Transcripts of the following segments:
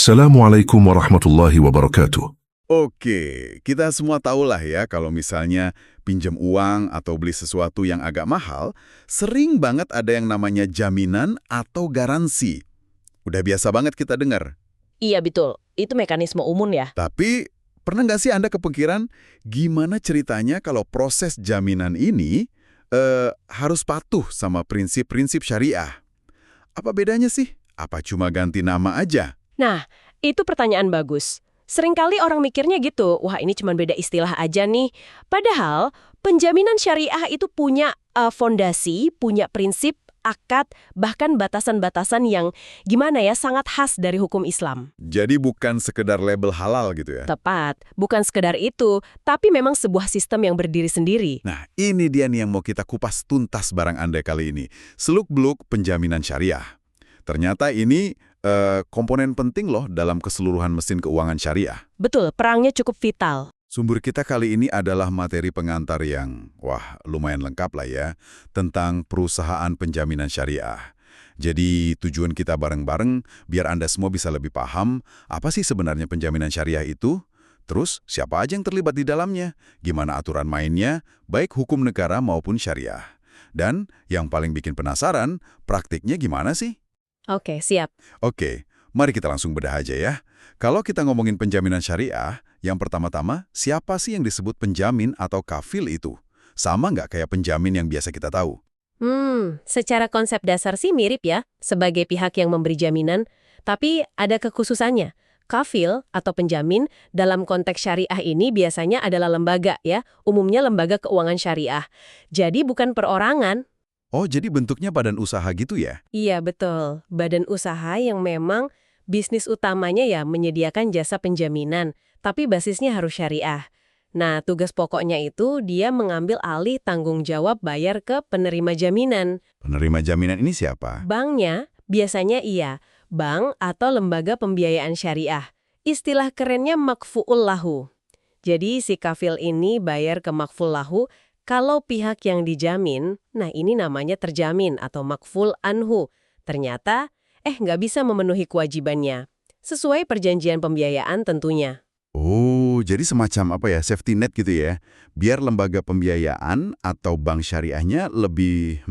Assalamualaikum warahmatullahi wabarakatuh. Oke, kita semua tahulah ya kalau misalnya pinjam uang atau beli sesuatu yang agak mahal, sering banget ada yang namanya jaminan atau garansi. Udah biasa banget kita dengar. Iya betul, itu mekanisme umum ya. Tapi pernah nggak sih Anda kepikiran gimana ceritanya kalau proses jaminan ini harus patuh sama prinsip-prinsip syariah? Apa bedanya sih? Apa cuma ganti nama aja? Nah, itu pertanyaan bagus. Seringkali orang mikirnya gitu, wah ini cuma beda istilah aja nih. Padahal, penjaminan syariah itu punya fondasi, punya prinsip, akad, bahkan batasan-batasan yang gimana ya, sangat khas dari hukum Islam. Jadi bukan sekedar label halal gitu ya? Tepat, bukan sekedar itu, tapi memang sebuah sistem yang berdiri sendiri. Nah, ini dia nih yang mau kita kupas tuntas barang Anda kali ini. Seluk-beluk penjaminan syariah. Ternyata ini komponen penting loh dalam keseluruhan mesin keuangan syariah. Betul, perangnya cukup vital. Sumber kita kali ini adalah materi pengantar yang, lumayan lengkap lah ya, tentang perusahaan penjaminan syariah. Jadi tujuan kita bareng-bareng biar Anda semua bisa lebih paham apa sih sebenarnya penjaminan syariah itu, terus siapa aja yang terlibat di dalamnya, gimana aturan mainnya, baik hukum negara maupun syariah. Dan yang paling bikin penasaran, praktiknya gimana sih? Oke, siap. Oke, mari kita langsung bedah aja ya. Kalau kita ngomongin penjaminan syariah, yang pertama-tama, siapa sih yang disebut penjamin atau kafil itu? Sama nggak kayak penjamin yang biasa kita tahu? Secara konsep dasar sih mirip ya, sebagai pihak yang memberi jaminan, tapi ada kekhususannya. Kafil atau penjamin dalam konteks syariah ini biasanya adalah lembaga ya, umumnya lembaga keuangan syariah. Jadi bukan perorangan. Oh, jadi bentuknya badan usaha gitu ya? Iya, betul. Badan usaha yang memang bisnis utamanya ya menyediakan jasa penjaminan, tapi basisnya harus syariah. Nah, tugas pokoknya itu dia mengambil alih tanggung jawab bayar ke penerima jaminan. Penerima jaminan ini siapa? Banknya biasanya iya, bank atau lembaga pembiayaan syariah. Istilah kerennya makfu'ul lahu. Jadi si kafil ini bayar ke makful lahu. Kalau pihak yang dijamin, nah ini namanya terjamin atau makful anhu. Ternyata, nggak bisa memenuhi kewajibannya. Sesuai perjanjian pembiayaan tentunya. Oh, jadi semacam safety net gitu ya? Biar lembaga pembiayaan atau bank syariahnya lebih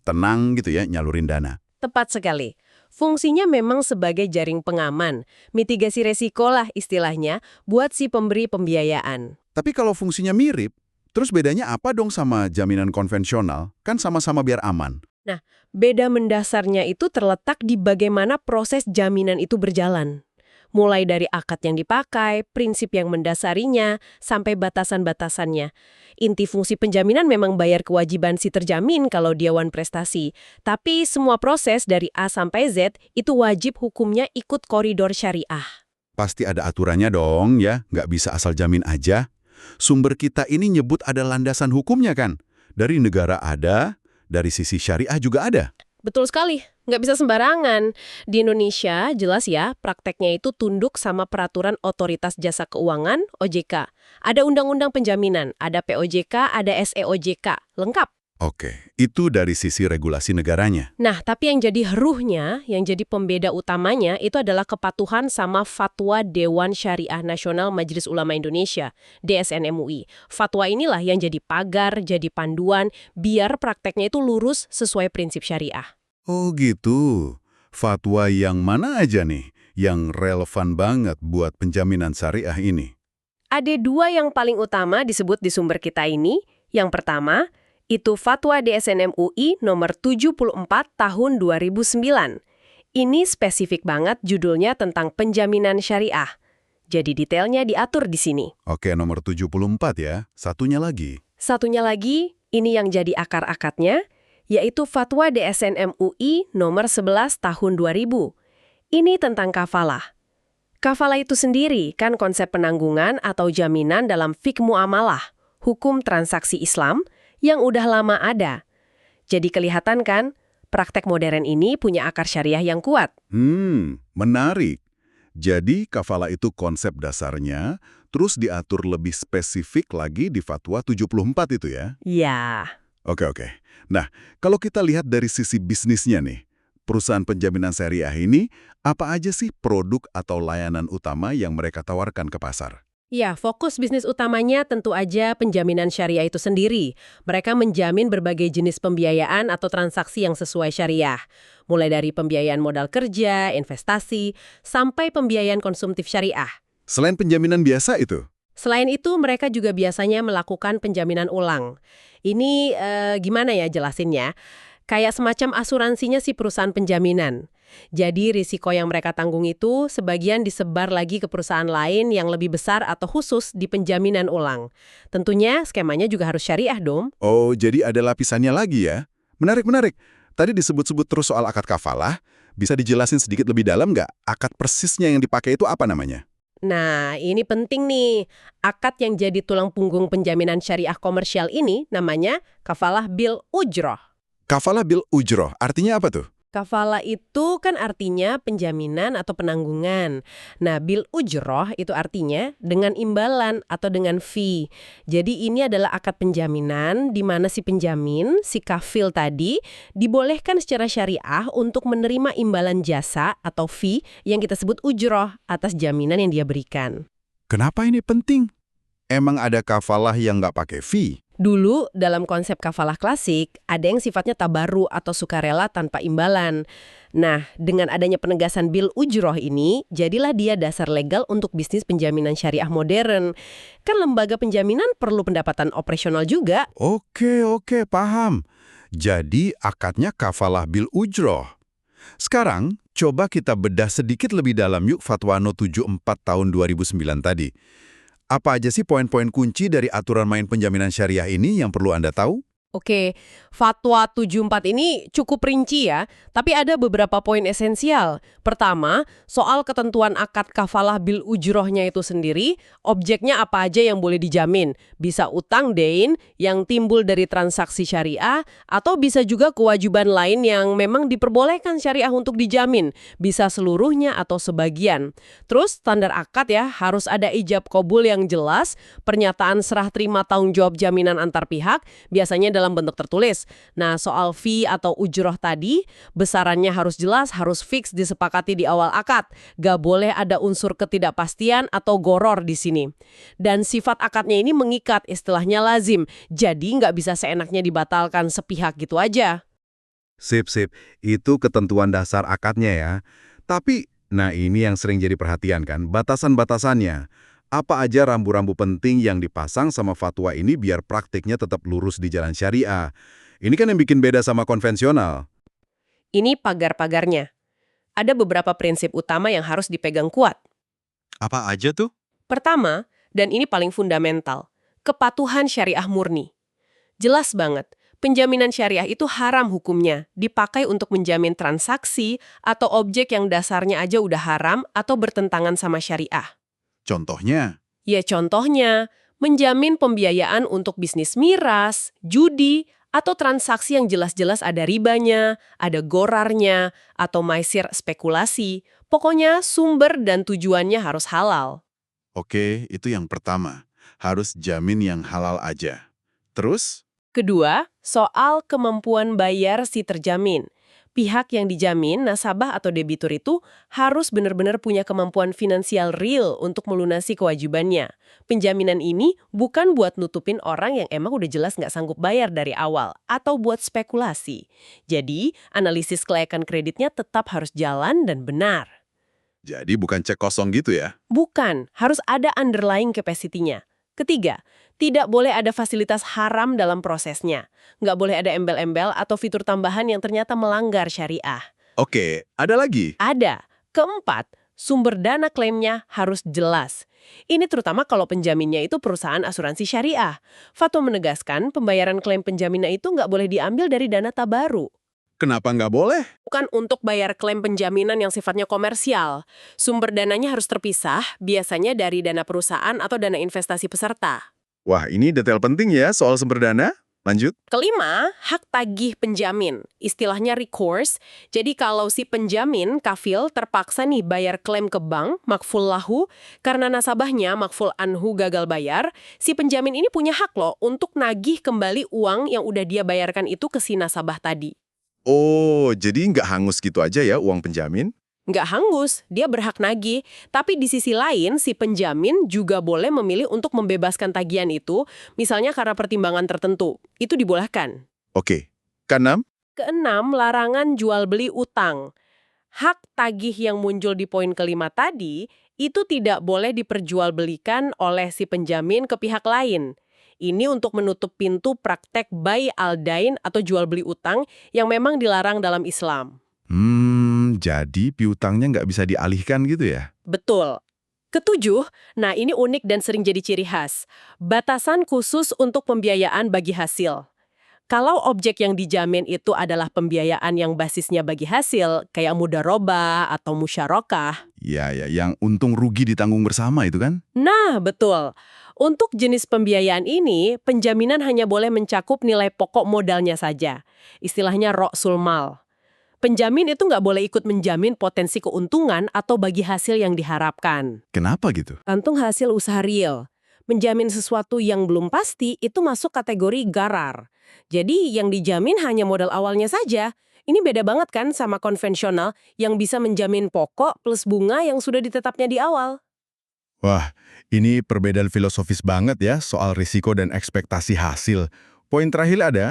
tenang gitu ya, nyalurin dana. Tepat sekali. Fungsinya memang sebagai jaring pengaman. Mitigasi resiko lah istilahnya buat si pemberi pembiayaan. Tapi kalau fungsinya mirip, terus bedanya apa dong sama jaminan konvensional? Kan sama-sama biar aman. Nah, beda mendasarnya itu terletak di bagaimana proses jaminan itu berjalan. Mulai dari akad yang dipakai, prinsip yang mendasarinya, sampai batasan-batasannya. Inti fungsi penjaminan memang bayar kewajiban si terjamin kalau dia wan prestasi. Tapi semua proses dari A sampai Z itu wajib hukumnya ikut koridor syariah. Pasti ada aturannya dong ya, nggak bisa asal jamin aja. Sumber kita ini nyebut ada landasan hukumnya kan? Dari negara ada, dari sisi syariah juga ada. Betul sekali, nggak bisa sembarangan. Di Indonesia, jelas ya, prakteknya itu tunduk sama peraturan Otoritas Jasa Keuangan, OJK. Ada Undang-Undang Penjaminan, ada POJK, ada SEOJK, lengkap. Oke, itu dari sisi regulasi negaranya. Nah, tapi yang jadi heruhnya, yang jadi pembeda utamanya, itu adalah kepatuhan sama Fatwa Dewan Syariah Nasional Majelis Ulama Indonesia, DSN MUI. Fatwa inilah yang jadi pagar, jadi panduan, biar prakteknya itu lurus sesuai prinsip syariah. Oh gitu. Fatwa yang mana aja nih yang relevan banget buat penjaminan syariah ini? Ada dua yang paling utama disebut di sumber kita ini. Yang pertama, itu Fatwa DSN MUI nomor 74 tahun 2009. Ini spesifik banget judulnya tentang penjaminan syariah. Jadi detailnya diatur di sini. Oke, nomor 74 ya. Satunya lagi. Satunya lagi, ini yang jadi akar-akatnya, yaitu Fatwa DSN MUI nomor 11 tahun 2000. Ini tentang kafalah. Kafalah itu sendiri kan konsep penanggungan atau jaminan dalam fiqh muamalah, hukum transaksi Islam, yang udah lama ada. Jadi kelihatan kan, praktek modern ini punya akar syariah yang kuat. Menarik. Jadi kafalah itu konsep dasarnya, terus diatur lebih spesifik lagi di Fatwa 74 itu ya? Ya. Oke. Nah, kalau kita lihat dari sisi bisnisnya nih, perusahaan penjaminan syariah ini, apa aja sih produk atau layanan utama yang mereka tawarkan ke pasar? Ya, fokus bisnis utamanya tentu aja penjaminan syariah itu sendiri. Mereka menjamin berbagai jenis pembiayaan atau transaksi yang sesuai syariah. Mulai dari pembiayaan modal kerja, investasi, sampai pembiayaan konsumtif syariah. Selain penjaminan biasa itu? Selain itu, mereka juga biasanya melakukan penjaminan ulang. Ini gimana ya jelasinnya? Kayak semacam asuransinya si perusahaan penjaminan. Jadi risiko yang mereka tanggung itu sebagian disebar lagi ke perusahaan lain yang lebih besar atau khusus di penjaminan ulang. Tentunya skemanya juga harus syariah dong. Oh, jadi ada lapisannya lagi ya? Menarik. Tadi disebut-sebut terus soal akad kafalah. Bisa dijelasin sedikit lebih dalam nggak? Akad persisnya yang dipakai itu apa namanya? Nah, ini penting nih. Akad yang jadi tulang punggung penjaminan syariah komersial ini namanya kafalah bil ujroh. Kafalah bil ujroh, artinya apa tuh? Kafalah itu kan artinya penjaminan atau penanggungan. Nah, bil ujroh itu artinya dengan imbalan atau dengan fee. Jadi ini adalah akad penjaminan di mana si penjamin, si kafil tadi, dibolehkan secara syariah untuk menerima imbalan jasa atau fee yang kita sebut ujroh atas jaminan yang dia berikan. Kenapa ini penting? Emang ada kafalah yang nggak pakai fee? Dulu, dalam konsep kafalah klasik, ada yang sifatnya tabaru atau sukarela tanpa imbalan. Nah, dengan adanya penegasan bil ujroh ini, jadilah dia dasar legal untuk bisnis penjaminan syariah modern. Kan lembaga penjaminan perlu pendapatan operasional juga. Oke, paham. Jadi akadnya kafalah bil ujroh. Sekarang, coba kita bedah sedikit lebih dalam yuk Fatwa No 74 tahun 2009 tadi. Apa aja sih poin-poin kunci dari aturan main penjaminan syariah ini yang perlu Anda tahu? Oke, Fatwa 74 ini cukup rinci ya, tapi ada beberapa poin esensial. Pertama, soal ketentuan akad kafalah bil ujrohnya itu sendiri, objeknya apa aja yang boleh dijamin. Bisa utang dain yang timbul dari transaksi syariah, atau bisa juga kewajiban lain yang memang diperbolehkan syariah untuk dijamin. Bisa seluruhnya atau sebagian. Terus, standar akad ya, harus ada ijab qabul yang jelas, pernyataan serah terima tanggung jawab jaminan antar pihak, biasanya dalam bentuk tertulis. Nah, soal fee atau ujroh tadi, besarannya harus jelas, harus fix disepakati di awal akad. Gak boleh ada unsur ketidakpastian atau goror di sini. Dan sifat akadnya ini mengikat, istilahnya lazim. Jadi nggak bisa seenaknya dibatalkan sepihak gitu aja. Sip. Itu ketentuan dasar akadnya ya. Tapi, nah ini yang sering jadi perhatian kan, batasan-batasannya. Apa aja rambu-rambu penting yang dipasang sama fatwa ini biar praktiknya tetap lurus di jalan syariah? Ini kan yang bikin beda sama konvensional. Ini pagar-pagarnya. Ada beberapa prinsip utama yang harus dipegang kuat. Apa aja tuh? Pertama, dan ini paling fundamental, kepatuhan syariah murni. Jelas banget, penjaminan syariah itu haram hukumnya, dipakai untuk menjamin transaksi atau objek yang dasarnya aja udah haram atau bertentangan sama syariah. Contohnya? Ya contohnya, menjamin pembiayaan untuk bisnis miras, judi, atau transaksi yang jelas-jelas ada ribanya, ada gorarnya, atau maisir spekulasi. Pokoknya sumber dan tujuannya harus halal. Oke, itu yang pertama. Harus jamin yang halal aja. Terus? Kedua, soal kemampuan bayar si terjamin. Pihak yang dijamin, nasabah atau debitur itu harus benar-benar punya kemampuan finansial real untuk melunasi kewajibannya. Penjaminan ini bukan buat nutupin orang yang emang udah jelas nggak sanggup bayar dari awal, atau buat spekulasi. Jadi, analisis kelayakan kreditnya tetap harus jalan dan benar. Jadi bukan cek kosong gitu ya? Bukan, harus ada underlying capacity-nya. Ketiga, tidak boleh ada fasilitas haram dalam prosesnya. Nggak boleh ada embel-embel atau fitur tambahan yang ternyata melanggar syariah. Oke, ada lagi? Ada. Keempat, sumber dana klaimnya harus jelas. Ini terutama kalau penjaminnya itu perusahaan asuransi syariah. Fatwa menegaskan pembayaran klaim penjaminan itu nggak boleh diambil dari dana tabaru. Kenapa nggak boleh? Bukan untuk bayar klaim penjaminan yang sifatnya komersial. Sumber dananya harus terpisah, biasanya dari dana perusahaan atau dana investasi peserta. Wah, ini detail penting ya soal sumber dana. Lanjut. Kelima, hak tagih penjamin. Istilahnya recourse. Jadi kalau si penjamin, kafil, terpaksa nih bayar klaim ke bank, makful lahu, karena nasabahnya, makful anhu, gagal bayar, si penjamin ini punya hak loh untuk nagih kembali uang yang udah dia bayarkan itu ke si nasabah tadi. Oh, jadi nggak hangus gitu aja ya uang penjamin? Nggak hangus, dia berhak nagih. Tapi di sisi lain, si penjamin juga boleh memilih untuk membebaskan tagihan itu, misalnya karena pertimbangan tertentu. Itu dibolehkan. Oke. Keenam? Keenam, larangan jual beli utang. Hak tagih yang muncul di poin kelima tadi, itu tidak boleh diperjualbelikan oleh si penjamin ke pihak lain. Ini untuk menutup pintu praktek buy al dain atau jual beli utang yang memang dilarang dalam Islam. Jadi piutangnya nggak bisa dialihkan gitu ya? Betul. Ketujuh, nah ini unik dan sering jadi ciri khas. Batasan khusus untuk pembiayaan bagi hasil. Kalau objek yang dijamin itu adalah pembiayaan yang basisnya bagi hasil, kayak mudharabah atau musyarakah. Ya, yang untung rugi ditanggung bersama itu kan? Nah, betul. Untuk jenis pembiayaan ini, penjaminan hanya boleh mencakup nilai pokok modalnya saja. Istilahnya ra'sul mal. Penjamin itu nggak boleh ikut menjamin potensi keuntungan atau bagi hasil yang diharapkan. Kenapa gitu? Gantung hasil usaha real. Menjamin sesuatu yang belum pasti itu masuk kategori garar. Jadi yang dijamin hanya modal awalnya saja. Ini beda banget kan sama konvensional yang bisa menjamin pokok plus bunga yang sudah ditetapnya di awal. Wah, ini perbedaan filosofis banget ya soal risiko dan ekspektasi hasil. Poin terakhir ada?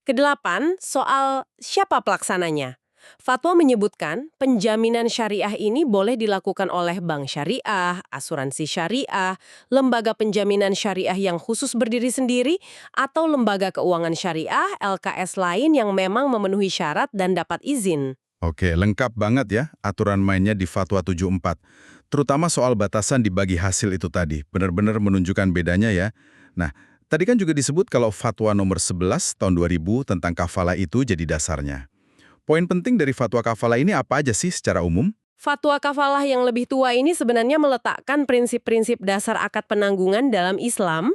Kedelapan, soal siapa pelaksananya. Fatwa menyebutkan penjaminan syariah ini boleh dilakukan oleh bank syariah, asuransi syariah, lembaga penjaminan syariah yang khusus berdiri sendiri, atau lembaga keuangan syariah LKS lain yang memang memenuhi syarat dan dapat izin. Oke, lengkap banget ya aturan mainnya di Fatwa 74. Terutama soal batasan dibagi hasil itu tadi. Benar-benar menunjukkan bedanya ya. Nah, tadi kan juga disebut kalau Fatwa nomor 11 tahun 2000 tentang kafalah itu jadi dasarnya. Poin penting dari fatwa kafalah ini apa aja sih secara umum? Fatwa kafalah yang lebih tua ini sebenarnya meletakkan prinsip-prinsip dasar akad penanggungan dalam Islam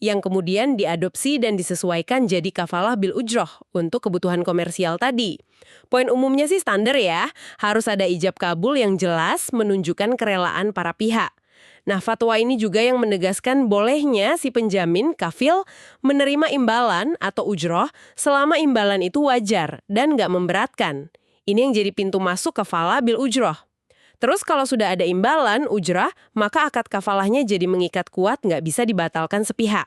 yang kemudian diadopsi dan disesuaikan jadi kafalah bil ujroh untuk kebutuhan komersial tadi. Poin umumnya sih standar ya, harus ada ijab kabul yang jelas menunjukkan kerelaan para pihak. Nah, fatwa ini juga yang menegaskan bolehnya si penjamin, kafil, menerima imbalan atau ujroh selama imbalan itu wajar dan nggak memberatkan. Ini yang jadi pintu masuk kafalah bil ujroh. Terus kalau sudah ada imbalan, ujrah, maka akad kafalahnya jadi mengikat kuat, nggak bisa dibatalkan sepihak.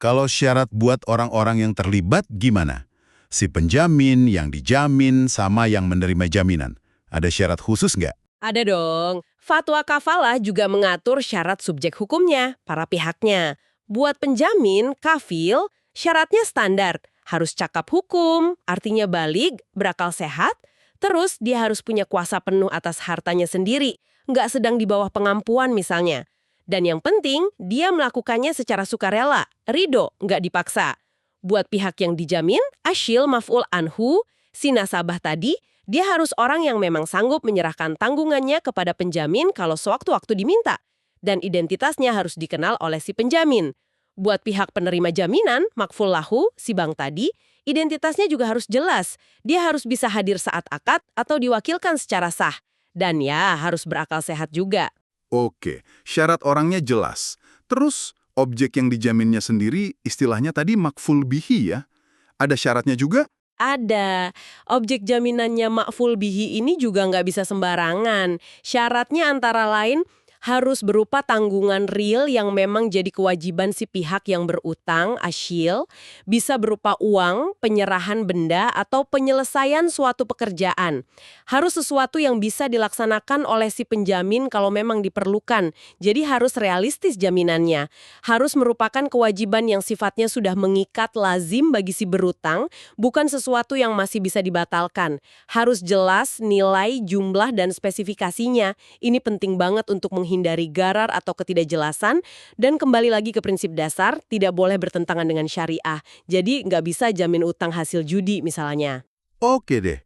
Kalau syarat buat orang-orang yang terlibat gimana? Si penjamin, yang dijamin, sama yang menerima jaminan. Ada syarat khusus nggak? Ada dong. Fatwa kafalah juga mengatur syarat subjek hukumnya, para pihaknya. Buat penjamin, kafil, syaratnya standar. Harus cakap hukum, artinya balig, berakal sehat. Terus dia harus punya kuasa penuh atas hartanya sendiri. Nggak sedang di bawah pengampuan misalnya. Dan yang penting, dia melakukannya secara sukarela, ridho, nggak dipaksa. Buat pihak yang dijamin, asyil maf'ul anhu, si nasabah tadi, dia harus orang yang memang sanggup menyerahkan tanggungannya kepada penjamin kalau sewaktu-waktu diminta. Dan identitasnya harus dikenal oleh si penjamin. Buat pihak penerima jaminan, makful lahu, si bank tadi, identitasnya juga harus jelas. Dia harus bisa hadir saat akad atau diwakilkan secara sah. Dan ya, harus berakal sehat juga. Oke, syarat orangnya jelas. Terus, objek yang dijaminnya sendiri istilahnya tadi makful bihi ya? Ada syaratnya juga? Ada. Objek jaminannya makful bihi ini juga nggak bisa sembarangan. Syaratnya antara lain harus berupa tanggungan real yang memang jadi kewajiban si pihak yang berutang, asyil, bisa berupa uang, penyerahan benda, atau penyelesaian suatu pekerjaan. Harus sesuatu yang bisa dilaksanakan oleh si penjamin kalau memang diperlukan. Jadi harus realistis jaminannya. Harus merupakan kewajiban yang sifatnya sudah mengikat lazim bagi si berutang, bukan sesuatu yang masih bisa dibatalkan. Harus jelas nilai, jumlah, dan spesifikasinya. Ini penting banget untuk menghindari garar atau ketidakjelasan, dan kembali lagi ke prinsip dasar, tidak boleh bertentangan dengan syariah. Jadi nggak bisa jamin utang hasil judi misalnya. Oke deh.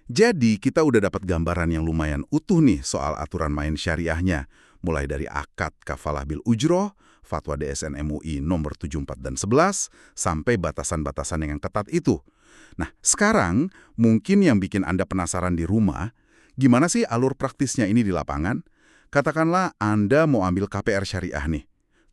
Jadi kita udah dapat gambaran yang lumayan utuh nih soal aturan main syariahnya. Mulai dari akad kafalah bil ujroh, fatwa DSN MUI nomor 74 dan 11, sampai batasan-batasan yang ketat itu. Nah, sekarang mungkin yang bikin Anda penasaran di rumah, gimana sih alur praktisnya ini di lapangan? Katakanlah Anda mau ambil KPR syariah nih.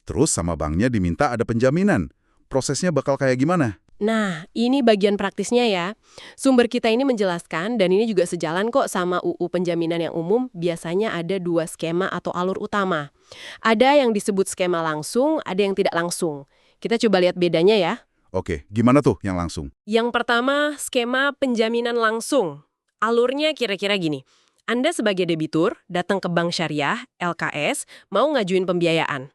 Terus sama banknya diminta ada penjaminan. Prosesnya bakal kayak gimana? Nah, ini bagian praktisnya ya. Sumber kita ini menjelaskan, dan ini juga sejalan kok sama UU Penjaminan yang umum, biasanya ada dua skema atau alur utama. Ada yang disebut skema langsung, ada yang tidak langsung. Kita coba lihat bedanya ya. Oke, gimana tuh yang langsung? Yang pertama, skema penjaminan langsung. Alurnya kira-kira gini. Anda sebagai debitur datang ke bank syariah, LKS, mau ngajuin pembiayaan.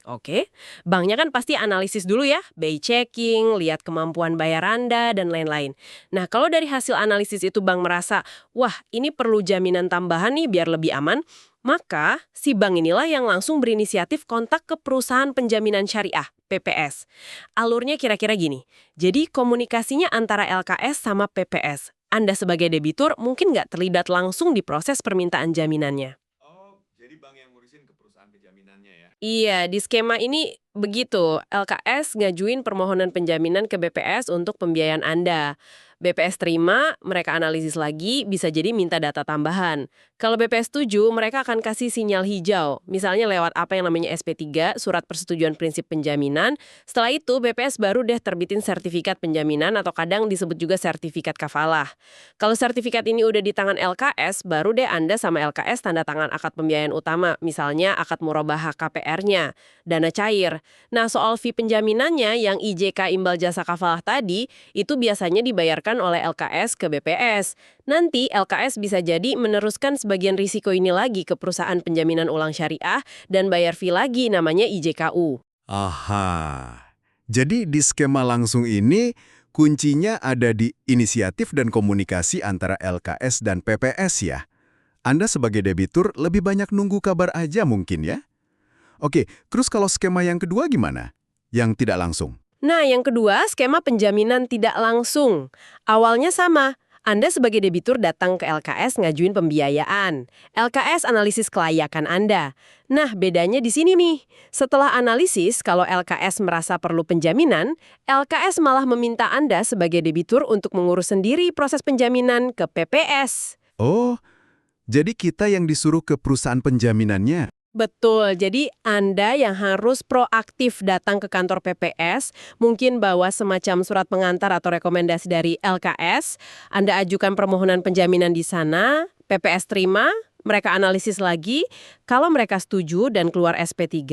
Oke, banknya kan pasti analisis dulu ya, BI checking, lihat kemampuan bayar Anda, dan lain-lain. Nah, kalau dari hasil analisis itu bank merasa, wah ini perlu jaminan tambahan nih biar lebih aman, maka si bank inilah yang langsung berinisiatif kontak ke perusahaan penjaminan syariah, PPS. Alurnya kira-kira gini, jadi komunikasinya antara LKS sama PPS. Anda sebagai debitur mungkin nggak terlibat langsung di proses permintaan jaminannya. Oh, jadi bank yang ngurusin ke perusahaan penjaminannya ya? Iya, di skema ini begitu. LKS ngajuin permohonan penjaminan ke BPS untuk pembiayaan Anda. BPS terima, mereka analisis lagi, bisa jadi minta data tambahan. Kalau BPS setuju, mereka akan kasih sinyal hijau. Misalnya lewat apa yang namanya SP3, Surat Persetujuan Prinsip Penjaminan. Setelah itu, BPS baru deh terbitin sertifikat penjaminan atau kadang disebut juga sertifikat kafalah. Kalau sertifikat ini udah di tangan LKS, baru deh Anda sama LKS tanda tangan akad pembiayaan utama, misalnya akad murabahah KPR-nya, dana cair. Nah, soal fee penjaminannya yang IJK imbal jasa kafalah tadi, itu biasanya dibayarkan oleh LKS ke BPS. Nanti LKS bisa jadi meneruskan sebagian risiko ini lagi ke perusahaan penjaminan ulang syariah dan bayar fee lagi namanya IJKU. Aha. Jadi di skema langsung ini, kuncinya ada di inisiatif dan komunikasi antara LKS dan PPS ya? Anda sebagai debitur lebih banyak nunggu kabar aja mungkin ya? Oke, terus kalau skema yang kedua gimana? Yang tidak langsung? Nah, yang kedua, skema penjaminan tidak langsung. Awalnya sama. Anda sebagai debitur datang ke LKS ngajuin pembiayaan. LKS analisis kelayakan Anda. Nah, bedanya di sini nih. Setelah analisis, kalau LKS merasa perlu penjaminan, LKS malah meminta Anda sebagai debitur untuk mengurus sendiri proses penjaminan ke PPS. Oh, jadi kita yang disuruh ke perusahaan penjaminannya? Betul, jadi Anda yang harus proaktif datang ke kantor PPS, mungkin bawa semacam surat pengantar atau rekomendasi dari LKS, Anda ajukan permohonan penjaminan di sana, PPS terima, mereka analisis lagi, kalau mereka setuju dan keluar SP3,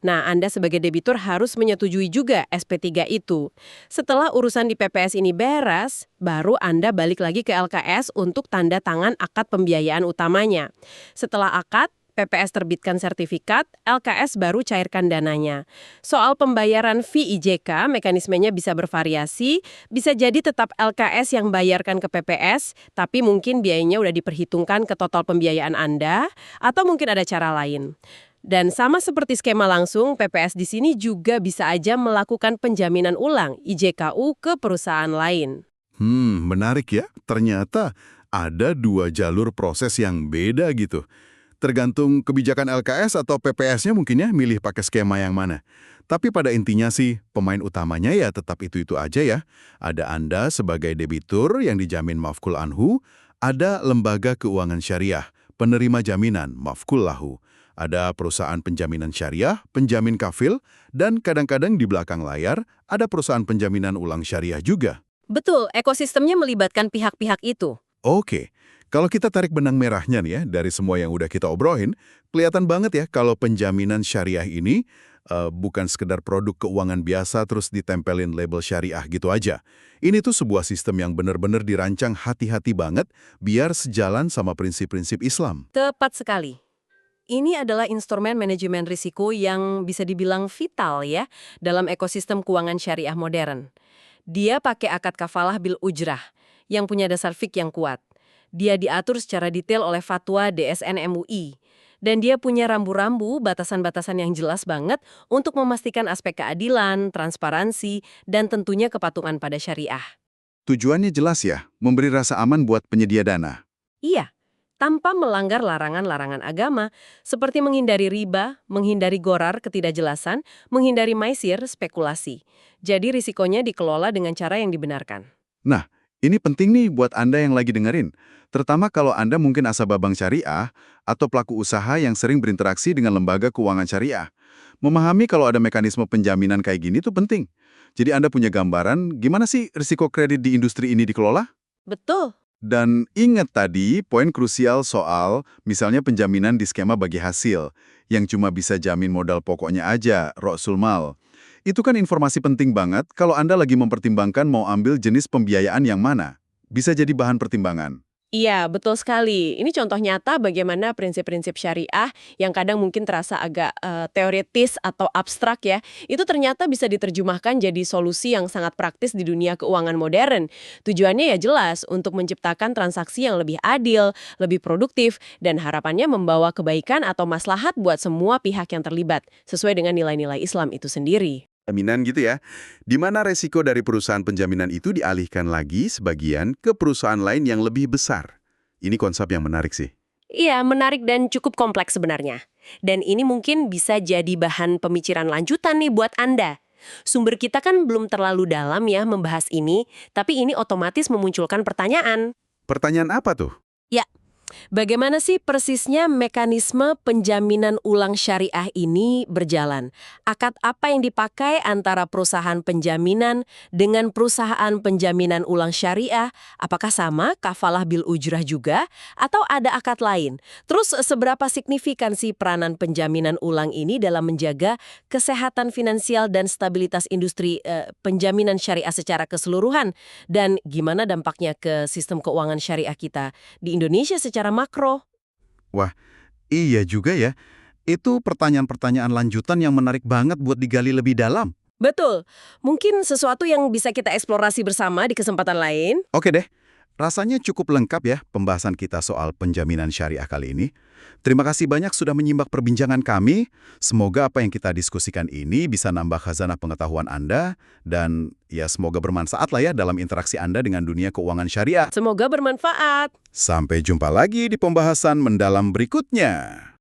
nah Anda sebagai debitur harus menyetujui juga SP3 itu. Setelah urusan di PPS ini beres, baru Anda balik lagi ke LKS untuk tanda tangan akad pembiayaan utamanya. Setelah akad, PPS terbitkan sertifikat, LKS baru cairkan dananya. Soal pembayaran fee IJK, mekanismenya bisa bervariasi, bisa jadi tetap LKS yang bayarkan ke PPS, tapi mungkin biayanya udah diperhitungkan ke total pembiayaan Anda, atau mungkin ada cara lain. Dan sama seperti skema langsung, PPS di sini juga bisa aja melakukan penjaminan ulang IJKU ke perusahaan lain. Menarik ya. Ternyata ada dua jalur proses yang beda gitu. Tergantung kebijakan LKS atau PPS-nya mungkin ya milih pakai skema yang mana. Tapi pada intinya sih, pemain utamanya ya tetap itu-itu aja ya. Ada Anda sebagai debitur yang dijamin mafkul anhu, ada lembaga keuangan syariah, penerima jaminan mafkul lahu. Ada perusahaan penjaminan syariah, penjamin kafil, dan kadang-kadang di belakang layar ada perusahaan penjaminan ulang syariah juga. Betul, ekosistemnya melibatkan pihak-pihak itu. Oke. Kalau kita tarik benang merahnya nih ya, dari semua yang udah kita obrolin, kelihatan banget ya kalau penjaminan syariah ini bukan sekedar produk keuangan biasa terus ditempelin label syariah gitu aja. Ini tuh sebuah sistem yang benar-benar dirancang hati-hati banget biar sejalan sama prinsip-prinsip Islam. Tepat sekali. Ini adalah instrumen manajemen risiko yang bisa dibilang vital ya dalam ekosistem keuangan syariah modern. Dia pakai akad kafalah bil ujrah yang punya dasar fik yang kuat. Dia diatur secara detail oleh fatwa DSN MUI. Dan dia punya rambu-rambu, batasan-batasan yang jelas banget untuk memastikan aspek keadilan, transparansi, dan tentunya kepatuhan pada syariah. Tujuannya jelas ya, memberi rasa aman buat penyedia dana. Iya, tanpa melanggar larangan-larangan agama, seperti menghindari riba, menghindari gorar ketidakjelasan, menghindari maisir, spekulasi. Jadi risikonya dikelola dengan cara yang dibenarkan. Nah, ini penting nih buat Anda yang lagi dengerin. Terutama kalau Anda mungkin nasabah bank syariah atau pelaku usaha yang sering berinteraksi dengan lembaga keuangan syariah. Memahami kalau ada mekanisme penjaminan kayak gini tuh penting. Jadi Anda punya gambaran gimana sih risiko kredit di industri ini dikelola? Betul. Dan ingat tadi poin krusial soal misalnya penjaminan di skema bagi hasil, yang cuma bisa jamin modal pokoknya aja, Ra'sul Mal. Itu kan informasi penting banget kalau Anda lagi mempertimbangkan mau ambil jenis pembiayaan yang mana. Bisa jadi bahan pertimbangan. Iya, betul sekali. Ini contoh nyata bagaimana prinsip-prinsip syariah yang kadang mungkin terasa agak teoritis atau abstrak ya, itu ternyata bisa diterjemahkan jadi solusi yang sangat praktis di dunia keuangan modern. Tujuannya ya jelas, untuk menciptakan transaksi yang lebih adil, lebih produktif, dan harapannya membawa kebaikan atau maslahat buat semua pihak yang terlibat, sesuai dengan nilai-nilai Islam itu sendiri. Jaminan gitu ya, di mana resiko dari perusahaan penjaminan itu dialihkan lagi sebagian ke perusahaan lain yang lebih besar. Ini konsep yang menarik sih. Iya, menarik dan cukup kompleks sebenarnya. Dan ini mungkin bisa jadi bahan pemikiran lanjutan nih buat Anda. Sumber kita kan belum terlalu dalam ya membahas ini, tapi ini otomatis memunculkan pertanyaan. Pertanyaan apa tuh? Ya, bagaimana sih persisnya mekanisme penjaminan ulang syariah ini berjalan? Akad apa yang dipakai antara perusahaan penjaminan dengan perusahaan penjaminan ulang syariah? Apakah sama kafalah bil ujrah juga? Atau ada akad lain? Terus seberapa signifikan sih peranan penjaminan ulang ini dalam menjaga kesehatan finansial dan stabilitas industri penjaminan syariah secara keseluruhan? Dan gimana dampaknya ke sistem keuangan syariah kita di Indonesia secara makro? Wah, iya juga ya. Itu pertanyaan-pertanyaan lanjutan yang menarik banget buat digali lebih dalam. Betul. Mungkin sesuatu yang bisa kita eksplorasi bersama di kesempatan lain. Oke deh, rasanya cukup lengkap ya pembahasan kita soal penjaminan syariah kali ini. Terima kasih banyak sudah menyimak perbincangan kami. Semoga apa yang kita diskusikan ini bisa nambah khazanah pengetahuan Anda dan ya semoga bermanfaat lah ya dalam interaksi Anda dengan dunia keuangan syariah. Semoga bermanfaat. Sampai jumpa lagi di pembahasan mendalam berikutnya.